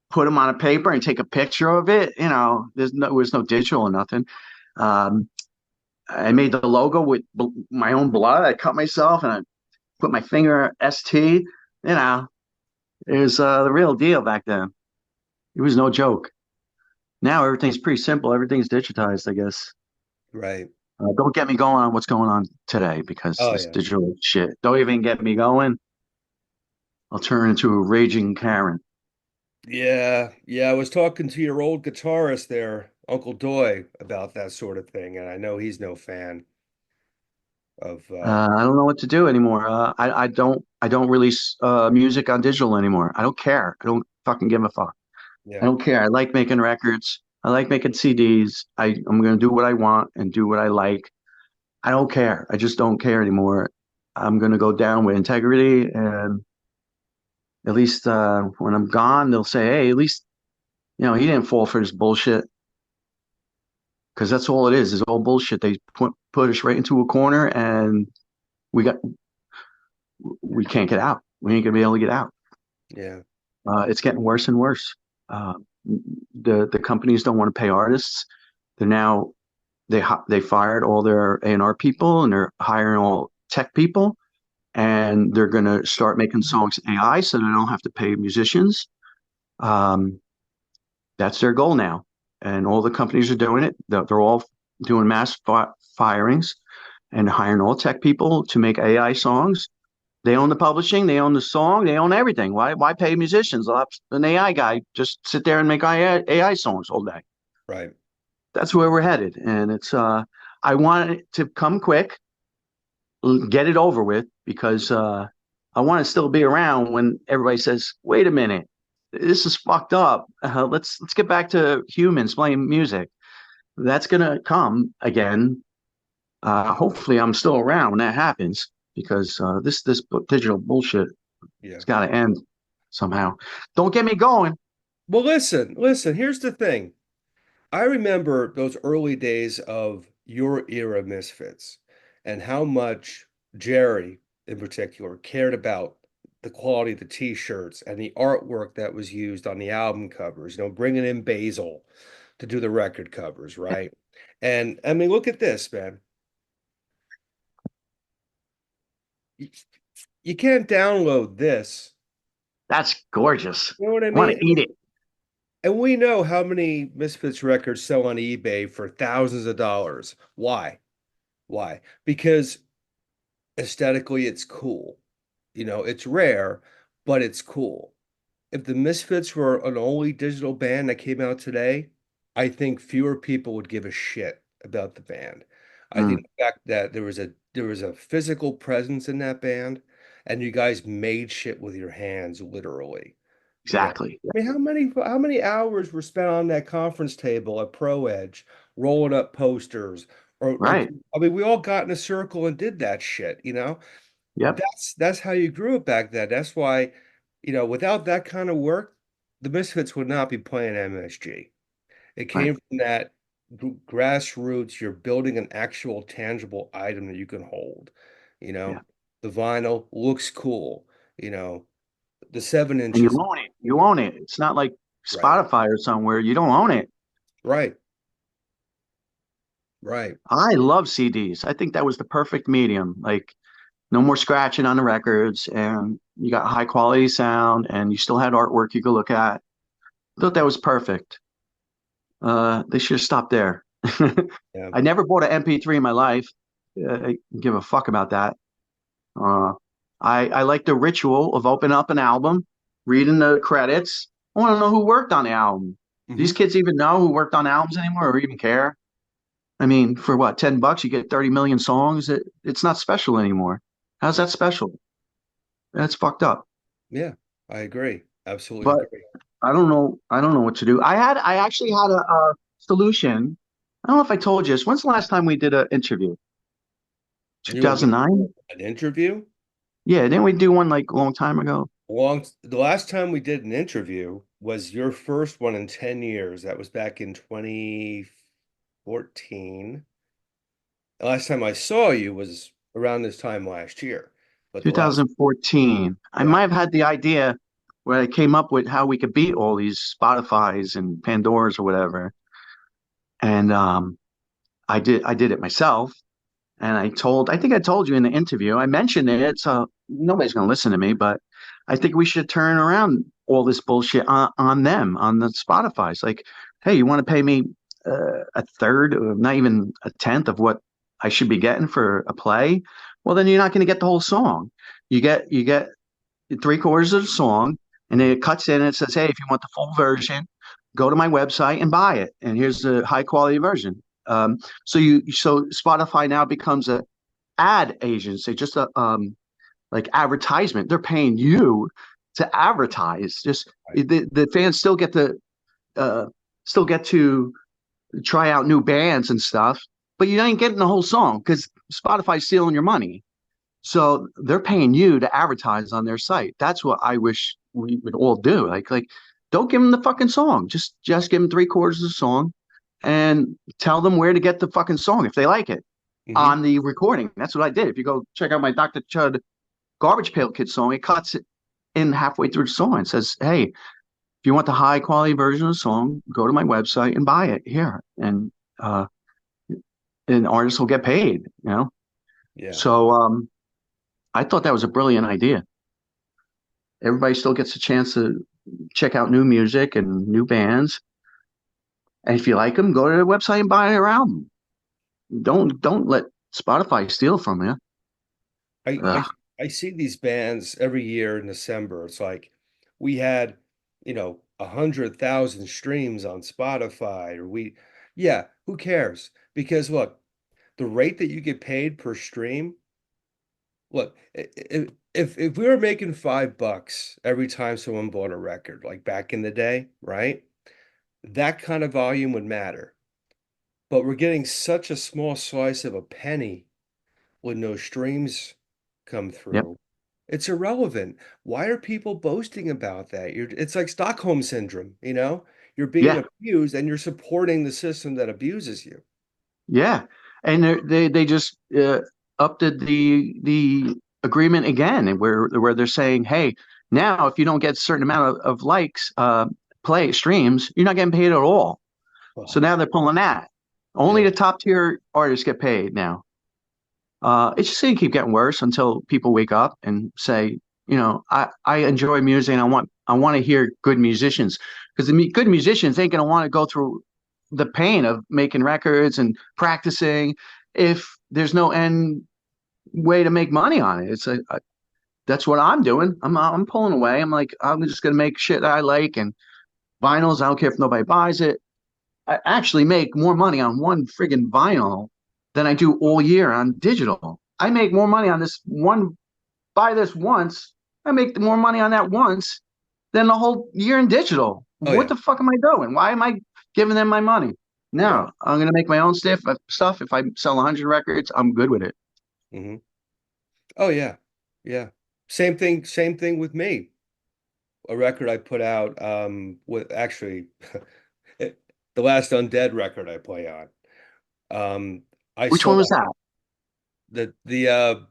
put them on a paper and take a picture of it. There was no digital or nothing. Um, I made the logo with my own blood. I cut myself and I put my finger ST. It was the real deal back then. It was no joke. Now everything's pretty simple. Everything's digitized, I guess. Right. Don't get me going on what's going on today because Oh this yeah. digital shit. Don't even get me going. I'll turn into a raging Karen. Yeah. Yeah. I was talking to your old guitarist there, Uncle Doy, about that sort of thing, and I know he's no fan of I don't know what to do anymore. I don't release music on digital anymore. I don't care. I don't fucking give a fuck. I yeah. don't care. I like making records. I like making CDs. I'm gonna do what I want and do what I like. I don't care. I just don't care anymore. I'm gonna go down with integrity, and at least when I'm gone, they'll say, "Hey, at least he didn't fall for this bullshit." Because that's all it is. It's all bullshit. They put us right into a corner, and we got we can't get out. We ain't gonna be able to get out. Yeah. It's getting worse and worse. Uh, the companies don't want to pay artists. They're now they fired all their A&R people and they're hiring all tech people, and they're going to start making songs AI so they don't have to pay musicians. Um, that's their goal now, and all the companies are doing it. They're all doing mass firings and hiring all tech people to make AI songs. They own the publishing, they own the song, they own everything. Why pay musicians? I'll have an AI guy just sit there and make AI songs all day. Right. That's where we're headed, and it's I want it to come quick, get it over with, because I want to still be around when everybody says, "Wait a minute, this is fucked up. Let's get back to humans playing music." That's gonna come again. Hopefully, I'm still around when that happens because this digital bullshit Yeah. has got to end somehow. Don't get me going. Well, listen, here's the thing. I remember those early days of your era Misfits and how much Jerry, in particular, cared about the quality of the t-shirts and the artwork that was used on the album covers, bringing in Basil to do the record covers, right? And I mean, look at this, man. You, you can't download this. That's gorgeous. You know what I I want mean? to eat it. And we know how many Misfits records sell on eBay for thousands of dollars. Why? Why? Because aesthetically it's cool. It's rare, but it's cool. If the Misfits were an only digital band that came out today, I think fewer people would give a shit about the band. I think Mm, the fact that there was a physical presence in that band and you guys made shit with your hands, literally. You know, exactly. I mean, how many hours were spent on that conference table at Pro Edge, rolling up posters, or Right. I mean, we all got in a circle and did that shit. Yep. That's how you grew it back then. That's why, without that kind of work, the Misfits would not be playing MSG. It Right. came from that grassroots. You're building an actual tangible item that you can hold. You Yeah. know, the vinyl looks cool. You know, the seven And you inches. own it. You own it. It's not like Right, Spotify or somewhere. You don't own it. right, right. I love CDs. I think that was the perfect medium. Like no more scratching on the records, and you got high quality sound, and you still had artwork you could look at. I thought that was perfect. They should have stopped there. Yeah. I never bought an MP3 in my life. I give a fuck about that. Uh, I like the ritual of opening up an album, reading the credits. I want to know who worked on the album. These Hmm. kids even know who worked on albums anymore or even care? I mean, for what, $10 you get 30 million songs? It's not special anymore. How's Yeah. that special? That's fucked up. Yeah, I agree. Absolutely But agree. I don't know what to do. I actually had a solution. I don't know if I told you this. When's the last time we did an interview? You want me to 2009? do an interview? Yeah, didn't we do one like a long time ago? The last time we did an interview was your first one in 10 years. That was back in 2014. The last time I saw you was around this time last year. But the last, 2014. I yeah. might have had the idea where I came up with how we could beat all these Spotify's and Pandora's or whatever. And I did it myself. And I think I told you in the interview, I mentioned it, so nobody's going to listen to me, but I think we should turn around all this bullshit on them, on the Spotify's. Like, hey, you want to pay me a third, or not even a tenth of what I should be getting for a play? Well, then you're not going to get the whole song. You get three-quarters of the song, and then Mhm. it cuts in and it says, hey, if you want the full version, go to my website and buy it. And here's the high quality version. So Spotify now becomes a ad agency, just a like advertisement. They're paying you to advertise. Just Right. the fans uh, still get to try out new bands and stuff, but you ain't getting the whole song because Spotify's stealing your money. So they're paying you to advertise on their site. That's what I wish we would all do. Like don't give them the fucking song. Just give them three-quarters of the song and tell them where to get the fucking song if they like it Hmm. on the recording. That's what I did. If you go check out my Dr. Chud Garbage Pail Kid song, it cuts it in halfway through the song and says, hey, if you want the high quality version of the song, go to my website and buy it here. Uh and artists will get paid, you know? Yeah. So I thought that was a brilliant idea. Everybody still gets a chance to check out new music and new bands. And if you like them, go to their website and buy their album. Don't let Spotify steal from you. I, I Ugh. I see these bands every year in December. It's like we had, 100,000 streams on Spotify, or yeah, who cares? Because look, the rate that you get paid per stream, look, if we were making $5 every time someone bought a record, like back in the day, right? That kind of volume would matter. But we're getting such a small slice of a penny when no streams come Yep. through. It's irrelevant. Why are people boasting about that? It's like Stockholm syndrome, you know? You're being Yeah. abused and you're supporting the system that abuses you. Yeah. And they just upped the agreement again, where they're saying, hey, now if you don't get a certain amount of likes, play streams, you're not getting paid at all. So Well, now they're pulling that. Only yeah. the top tier artists get paid now. It's just going to keep getting worse until people wake up and say, I enjoy music and I want to hear good musicians because good musicians ain't going to want to go through the pain of making records and practicing if there's no end way to make money on it. That's what I'm doing. I'm pulling away. I'm like, I'm just going to make shit that I like and vinyls. I don't care if nobody buys it. I actually make more money on one friggin' vinyl than I do all year on digital. I make more money on this one, buy this once. I make more money on that once than the whole year in digital. Oh What yeah. the fuck am I doing? Why am I giving them my money? Right. No, I'm going to make my own stuff. If I sell 100 records, I'm good with it. Hmm. Oh yeah. Yeah. Same thing with me. A record I put out with actually the last Undead record I play on. Um I Which one sold was that? the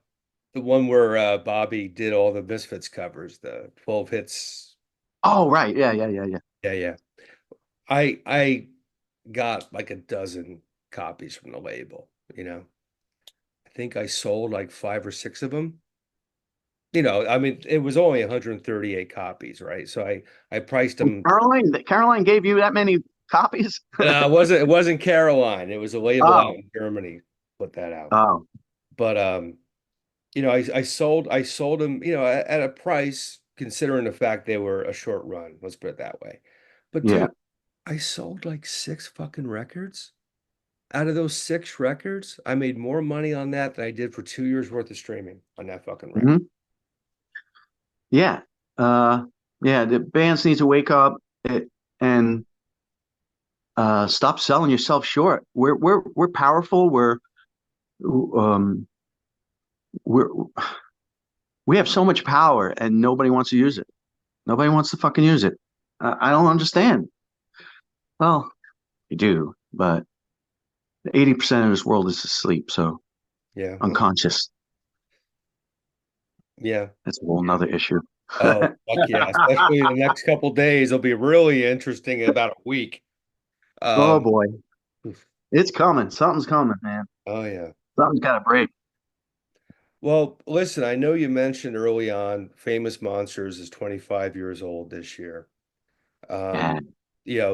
one where Bobby did all the Misfits covers, the 12 hits. Oh, right. Yeah. Yeah, yeah. I got like a dozen copies from the label, you know. I think I sold like five or six of them. I mean, it was only 138 copies, right? So I priced And them. Caroline gave you that many copies? It wasn't Caroline. It was a label out Oh, in Germany put that out. oh, But I sold them, at a price considering the fact they were a short run. Let's put it that way. But yeah. dude, I sold like six fucking records. out of those 6 records, I made more money on that than I did for 2 years worth of streaming on that fucking record. Hmm. Yeah. Uh, yeah, the bands need to wake up and stop selling yourself short. We're powerful. Um we're we have so much power and nobody wants to use it. Nobody wants to fucking use it. I don't understand. Well, you do, but 80% of this world is asleep, so Yeah. unconscious. Yeah. That's a whole nother issue. Oh, fuck yeah. Especially the next couple days, it'll be really interesting in about a week. Oh Um, boy, it's coming. Something's coming, man. oh yeah. Something's got to break. Well, listen, I know you mentioned early on Famous Monsters is 25 years old this year. Yeah. Um,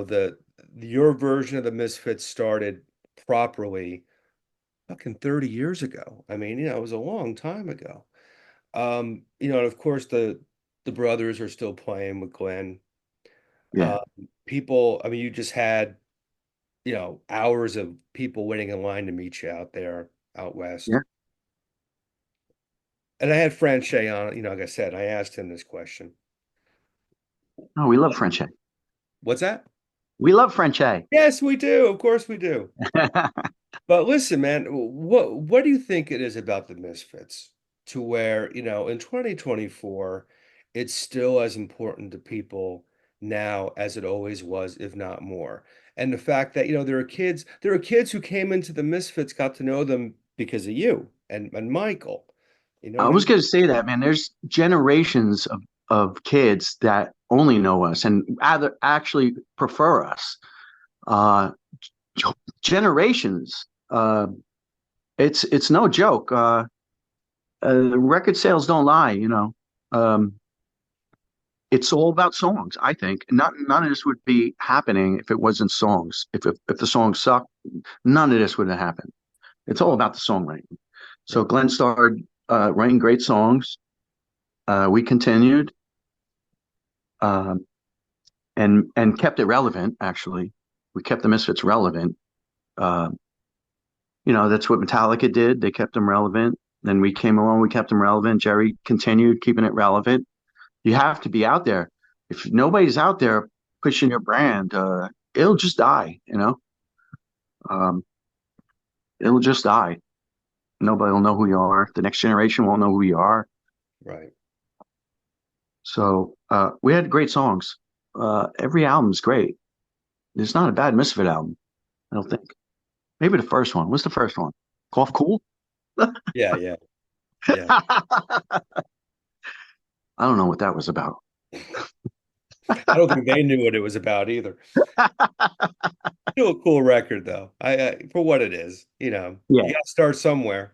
the your version of the Misfits started properly fucking 30 years ago. I mean, it was a long time ago. And of course the brothers are still playing with Glenn. Yeah. Um, People, I mean, you just had, hours of people waiting in line to meet you out there out west. Yeah. And I had Franche on, like I said, I asked him this question. Oh, we love French. What's that? We love French. Yes, we do. Of course we do. But listen, man, what do you think it is about the Misfits to where, in 2024, it's still as important to people now as it always was, if not more? And the fact that, there are kids who came into the Misfits, got to know them because of you and Michael. You know I what I was mean? going to say that, man. There's generations of kids that only know us and either actually prefer us. Uh, Generations. It's no joke. Record sales don't lie, you know. Um, it's all about songs, I think. None of this would be happening if it wasn't songs. If the songs suck, none of this would have happened. It's all about the songwriting. So Yeah. Glenn started writing great songs. We continued um, and kept it relevant. Actually, we kept the Misfits relevant. Uh, that's what Metallica did. They kept them relevant. Then we came along, we kept them relevant. Jerry continued keeping it relevant. You have to be out there. If nobody's out there pushing your brand, it'll just die. Um, it'll just die. Nobody will know who you are. The next generation won't know who you are. Right. So we had great songs. Every album's great. It's not a bad Misfit album, I don't think. Maybe the first one. What's the first one? Cough Cool? Yeah, yeah, yeah. I don't know what that was about. I don't think they knew what it was about either. Still a cool record though. For what it is, you Yeah, got to start somewhere,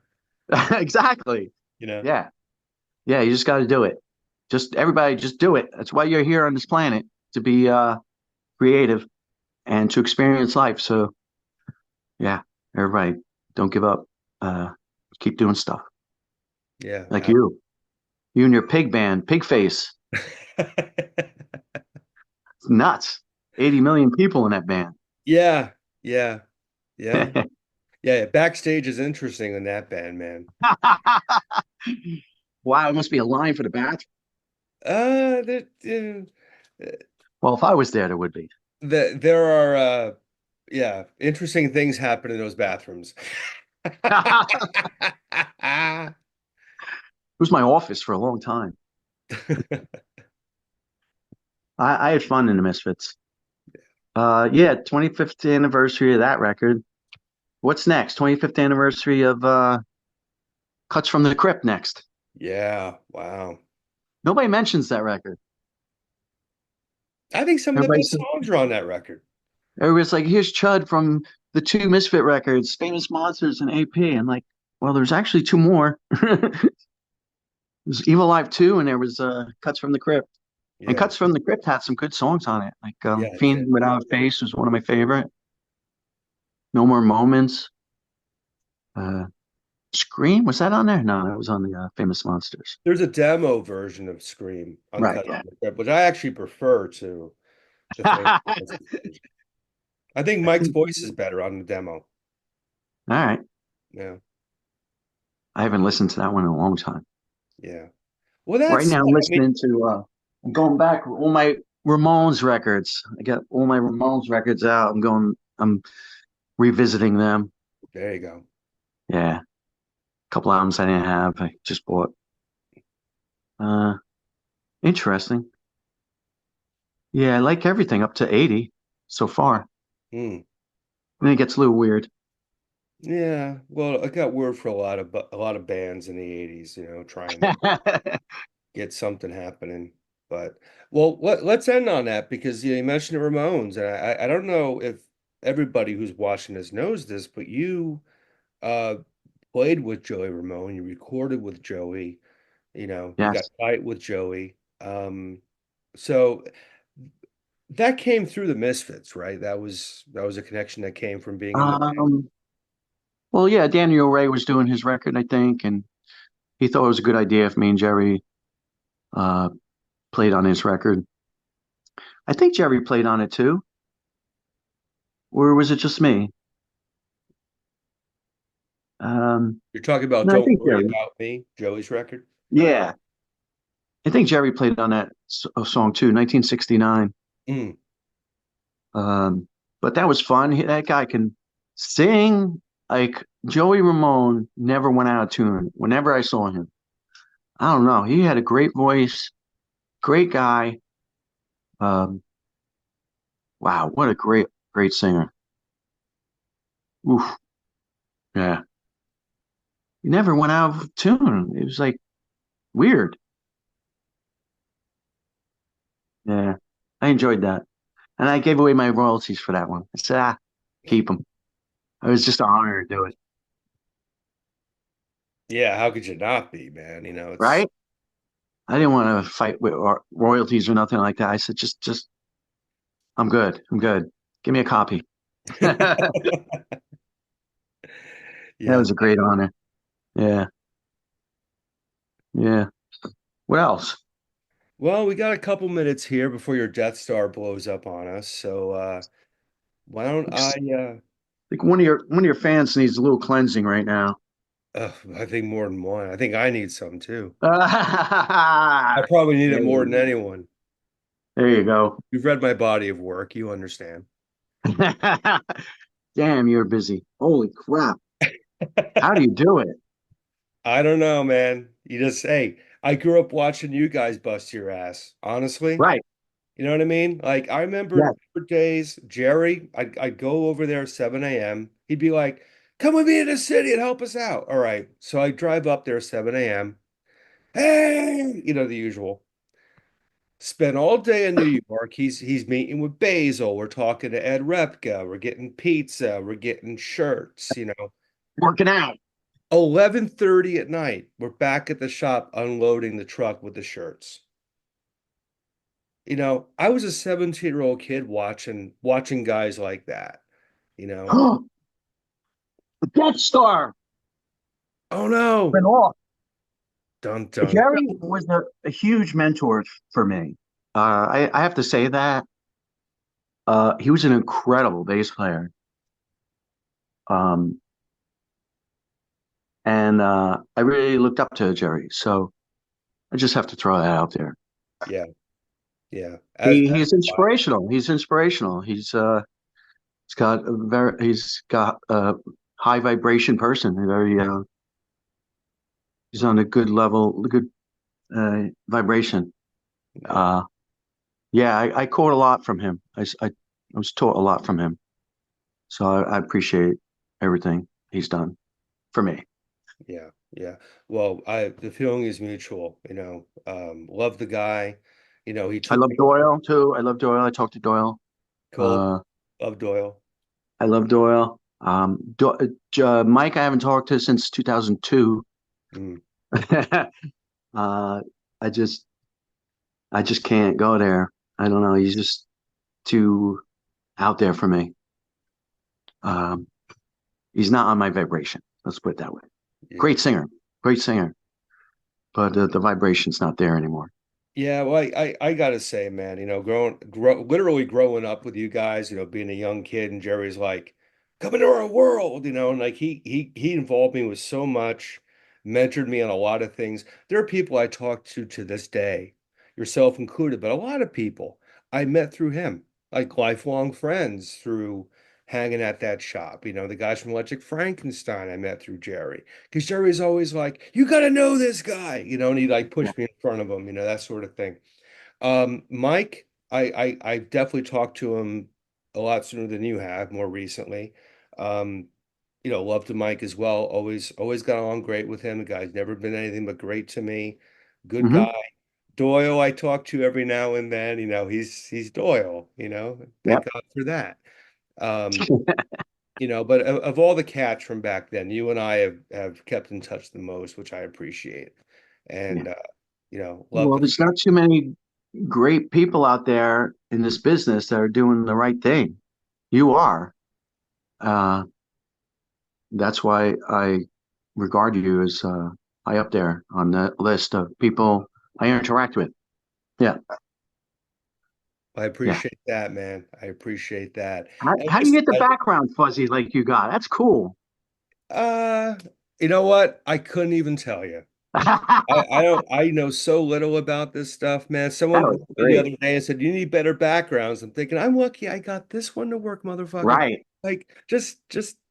exactly. you know. Yeah, yeah. You just got to do it. Just everybody, just do it. That's why you're here on this planet to be creative and to experience life. So yeah, everybody, don't give up. Uh, Keep doing stuff Yeah. like you and your pig band, Pig Face. It's nuts. 80 million people in that band. Yeah, yeah, yeah, yeah. Backstage is interesting in that band, man. Wow, it must be a line for the bathroom. There, Well, if I was there, there would be. there are yeah, interesting things happen in those bathrooms. It was my office for a long time. I had fun in the Misfits. Yeah, 25th anniversary of that record. What's next? 25th anniversary of Cuts from the Crypt next. Yeah, wow. Nobody mentions that record. I think some of the Everybody's best songs are on that record. everybody's like, here's Chud from the two Misfit records, Famous Monsters and AP. I'm like, well, there's actually two more. There's Evil Live 2 and there was Cuts from the Crypt. And Yeah, Cuts from the Crypt had some good songs on it. Like yeah, it Fiend did. Without a Face was one of my favorite. No More Moments. Uh, Scream, was that on there? No, that was on the Famous Monsters. There's a demo version of Scream Right, Uncut, yeah. which I actually prefer to the Famous Monsters version. I think Mike's voice is better on the demo. All right. Yeah, I haven't listened to that one in a long time. yeah. Well, Right that's now, I'm I mean, listening to, I'm going back all my Ramones records. I got all my Ramones records out. I'm revisiting them. there you go. Yeah. A couple albums I didn't have. I just bought. Uh, Interesting. Yeah, I like everything up to 80 so far. Hmm. Then it gets a little weird. Yeah, well, I got word for a lot of bands in the 80s, trying to get something happening. But well, let's end on that because you mentioned the Ramones, and I don't know if everybody who's watching this knows this, but you uh played with Joey Ramone, you recorded with Joey, you got Yes. tight with Joey. So that came through the Misfits, right? That was a connection that came from being in the band. Um, well, yeah, Daniel Ray was doing his record, I think, and he thought it was a good idea if me and Jerry uh, played on his record. I think Jerry played on it too, or was it just me? You're talking about No, I Don't think Worry Jerry. About Me, Joey's record? Yeah, I think Jerry played on that song too, 1969. Mm. Um, but that was fun. That guy can sing. Like Joey Ramone never went out of tune. Whenever I saw him, I don't know. He had a great voice, great guy. Um, wow, what a great singer. Oof, yeah. He never went out of tune. It was like weird. Yeah, I enjoyed that, and I gave away my royalties for that one. I said, keep them. It was just an honor to do it. Yeah, how could you not be, man? It's Right? I didn't want to fight with royalties or nothing like that. I said, just, I'm good. I'm good. Give me a copy. That yeah. was a great honor. Yeah, yeah. What else? Well, we got a couple minutes here before your Death Star blows up on us. So why don't I Like one of your fans needs a little cleansing right now. I think more than one. I think I need some too. I there probably need it more than you anyone. there you go. You've read my body of work, you understand. Damn, you're busy. Holy crap. How do you do it? I don't know, man. You just say, I grew up watching you guys bust your ass, honestly. Right. You know what I mean? Like I remember Yeah. for days, Jerry, I'd go over there at 7 a.m. He'd be like, come with me to the city and help us out. All right. So I drive up there 7 a.m. Hey, the usual. Spent all day in New York. He's meeting with Basil. We're talking to Ed Repka. We're getting pizza. We're getting shirts. Working out. 11:30 at night, we're back at the shop unloading the truck with the shirts. I was a 17-year-old kid watching guys like that, you know. The Death Star Oh no. went off. Dun dun. Jerry was a huge mentor for me. I have to say that he was an incredible bass player, um, and I really looked up to Jerry. So I just have to throw that out there. Yeah, yeah. He's inspirational. He's inspirational. He's got a high vibration person. Very he's on a good level, good vibration. Yeah, Uh, yeah, I caught a lot from him. I was taught a lot from him. So I appreciate everything he's done for me. yeah, yeah. Well, the feeling is mutual, love the guy. He I took love me Doyle too. I love Doyle. I talked to Doyle. cold, Uh, love Doyle. I love Doyle. Mike, I haven't talked to since 2002. Mm, uh, I just, I just can't go there. I don't know. He's just too out there for me. Um, he's not on my vibration. Let's put it that way. yeah. Great singer, great singer, but the vibration's not there anymore. Yeah, well, I gotta say, man, literally growing up with you guys, being a young kid, and Jerry's like come into our world, and like he involved me with so much, mentored me on a lot of things. There are people I talk to this day, yourself included, but a lot of people I met through him, like lifelong friends through hanging at that shop. The guys from Electric Frankenstein I met through Jerry. Because Jerry's always like, you gotta know this guy, and he like Yeah. pushed me in front of him, that sort of thing. Mike, I definitely talked to him a lot sooner than you have, more recently. Um, loved Mike as well. Always got along great with him. The guy's never been anything but great to me. Good guy. Hmm. Doyle, I talk to every now and then. He's Doyle. Thank Yep. God for that. Um, but of all the cats from back then, you and I have kept in touch the most, which I appreciate. Yeah. And love Well, the there's not too many great people out there in this business that are doing the right thing. You are. Uh, that's why I regard you as high up there on the list of people I interact with. Yeah, I yeah. appreciate that, man. I appreciate that. And How do you listen, get the background fuzzy like you got? That's cool. uh, you know what? I couldn't even tell you. I don't I know so little about this stuff, man. That Someone was called me the great. other day and said, you need better backgrounds. I'm thinking, I'm lucky I got this one to work, motherfucker. Right. Like, just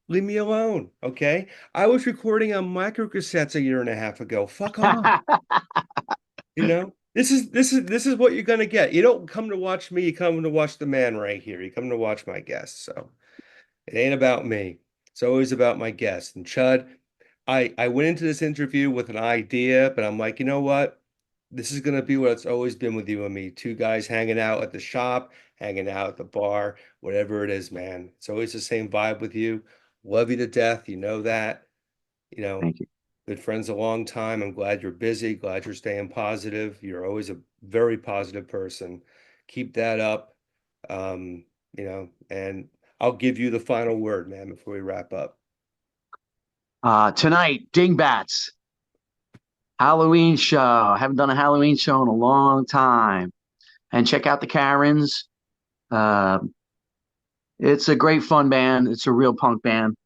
leave me alone, okay? I was recording on microcassettes a year and a half ago. Fuck off. This is what you're gonna get. You don't come to watch me, you come to watch the man right here. You come to watch my guests. So it ain't about me. It's always about my guests. And Chud, I went into this interview with an idea, but I'm like, you know what? This is gonna be what it's always been with you and me. Two guys hanging out at the shop, hanging out at the bar, whatever it is, man. It's always the same vibe with you. Love you to death. You know that. You know, Thank you. been friends a long time. I'm glad you're busy, glad you're staying positive. You're always a very positive person. Keep that up. And I'll give you the final word, man, before we wrap up. Tonight, Dingbats, Halloween show. I haven't done a Halloween show in a long time. And check out the Karens. Uh, it's a great fun band. It's a real punk band.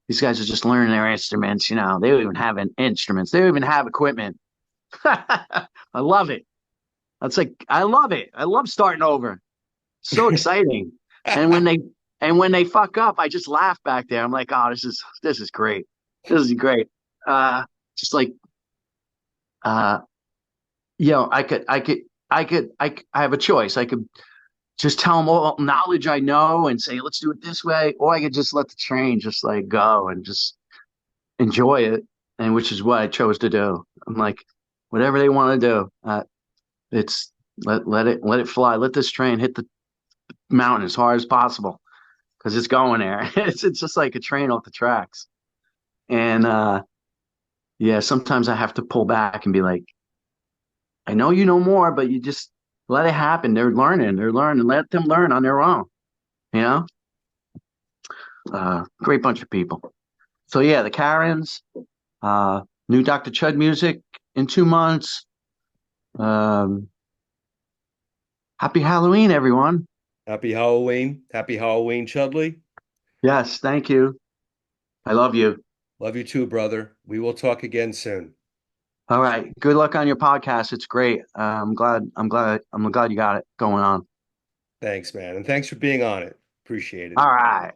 These guys are just learning their instruments. They don't even have instruments. They don't even have equipment. I love it. That's like I love it. I love starting over. So exciting. And when they and when they fuck up, I just laugh back there. I'm like, oh, this is great. This is great. Uh, just like uh, I have a choice. I could just tell them all knowledge I know and say, let's do it this way, or I could just let the train just like go and just enjoy it, and which is what I chose to do. I'm like, whatever they want to do, it's let it fly. Let this train hit the mountain as hard as possible because it's going there. It's just like a train off the tracks. And yeah, sometimes I have to pull back and be like, I know you know more, but you just let it happen. They're learning. They're learning. Let them learn on their own. You know, great bunch of people. So yeah, the Karens, uh, new Dr. Chud music in 2 months. Um, Happy Halloween, everyone. Happy Halloween. Happy Halloween, Chudley. Yes, thank you. I love you. Love you too, brother. We will talk again soon. All right. Good luck on your podcast. It's great. I'm glad you got it going on. Thanks, man. And thanks for being on it. Appreciate it. All right.